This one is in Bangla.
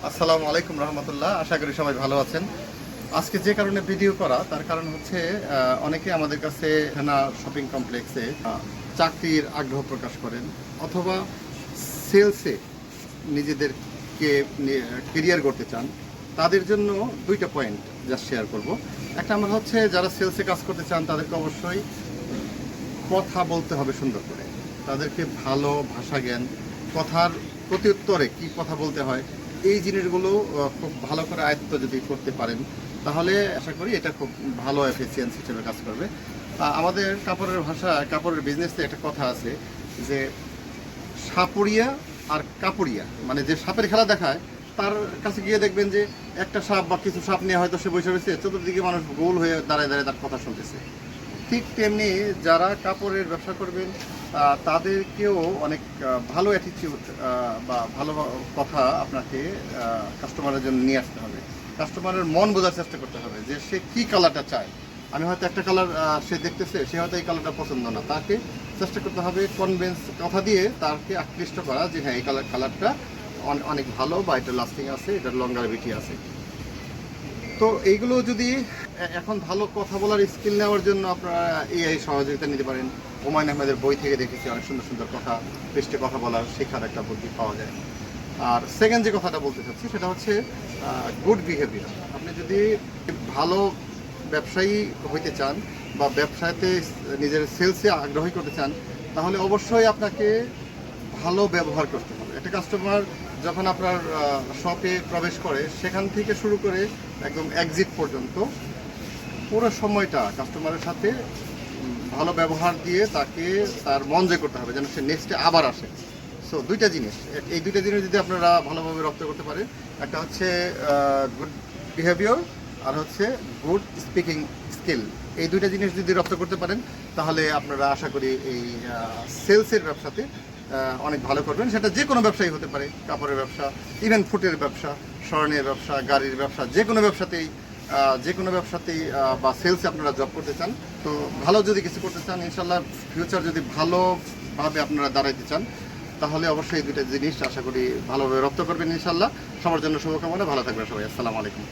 আসসালামু আলাইকুম রহমতুল্লাহ। আশা করি সবাই ভালো আছেন। আজকে যে কারণে ভিডিও করা তার কারণ হচ্ছে অনেকে আমাদের কাছে হেনা শপিং কমপ্লেক্সে চাকরির আগ্রহ প্রকাশ করেন অথবা সেলসে নিজেদেরকে কেরিয়ার করতে চান। তাদের জন্য দুইটা পয়েন্ট জাস্ট শেয়ার করব। একটা আমরা হচ্ছে যারা সেলসে কাজ করতে চান তাদেরকে অবশ্যই কথা বলতে হবে সুন্দর করে। তাদেরকে ভালো ভাষা জ্ঞান, কথার প্রত্যুত্তরে কি কথা বলতে হয়, এই জিনিসগুলো খুব ভালো করে আয়ত্ত যদি করতে পারেন তাহলে আশা করি এটা খুব ভালো এফিসিয়েন্সি হিসেবে কাজ করবে। আমাদের কাপড়ের বিজনেসে একটা কথা আছে যে সাপুরিয়া আর কাপুরিয়া, মানে যে সাপের খেলা দেখায় তার কাছে গিয়ে দেখবেন যে একটা সাপ বা কিছু সাপ নিয়ে হয়তো সে বসে রয়েছে, চতুর্দিকে মানুষ গোল হয়ে দাঁড়ায় দাঁড়ায় তার কথা শুনতেছে। ঠিক তেমনি যারা কাপড়ের ব্যবসা করবেন তাদেরকেও অনেক ভালো অ্যাটিটিউড বা ভালো কথা আপনাকে কাস্টমারের জন্য নিয়ে আসতে হবে। কাস্টমারের মন বোঝার চেষ্টা করতে হবে যে সে কী কালারটা চায়। আমি হয়তো একটা কালার সে দেখতেছে, সে হয়তো এই কালারটা পছন্দ না, তাকে চেষ্টা করতে হবে কনভিন্স কথা দিয়ে তাকে আকৃষ্ট করা যে হ্যাঁ এই কালারটা অনেক ভালো বা এটা লাস্টিং আছে, এটার লঙ্গারিভিটি আছে। তো এইগুলো যদি এখন ভালো কথা বলার স্কিল নেওয়ার জন্য আপনারা এআই সহযোগিতা নিতে পারেন। হুমায়ুন আহমেদের বই থেকে দেখেছি অনেক সুন্দর সুন্দর কথা, পৃষ্ঠে কথা বলার শেখার একটা বুদ্ধি পাওয়া যায়। আর সেকেন্ড যে কথাটা বলতে চাচ্ছি সেটা হচ্ছে গুড বিহেভিয়ার। আপনি যদি ভালো ব্যবসায়ী হইতে চান বা ব্যবসাতে নিজের সেলসে আগ্রহী করতে চান তাহলে অবশ্যই আপনাকে ভালো ব্যবহার করতে হবে। একটা কাস্টমার যখন আপনার শপে প্রবেশ করে সেখান থেকে শুরু করে একদম এক্সিট পর্যন্ত পুরো সময়টা কাস্টমারের সাথে ভালো ব্যবহার দিয়ে তাকে তার মন জয় করতে হবে যেন সে নেক্সটে আবার আসে। সো দুইটা জিনিস, এই দুইটা জিনিস যদি আপনারা ভালোভাবে রপ্ত করতে পারেন, একটা হচ্ছে গুড বিহেভিয়ার আর হচ্ছে গুড স্পিকিং স্কিল, এই দুইটা জিনিস যদি রপ্ত করতে পারেন তাহলে আপনারা আশা করি এই সেলসের ব্যবসাতে অনেক ভালো করবেন। সেটা যে কোনো ব্যবসায়ী হতে পারে, কাপড়ের ব্যবসা, ইভেন ফুটের ব্যবসা, স্বর্ণের ব্যবসা, গাড়ির ব্যবসা, যে কোনো ব্যবসাতেই বা সেলসে আপনারা জব করতে চান। তো ভালো যদি কিছু করতে চান, ইনশাল্লাহ ফিউচার যদি ভালোভাবে আপনারা দাঁড়াইতে চান তাহলে অবশ্যই এই দুইটা জিনিস আশা করি ভালোভাবে রপ্ত করবেন ইনশাল্লাহ। সবার জন্য শুভকামনা, ভালো থাকবেন সবাই। আসসালামু আলাইকুম।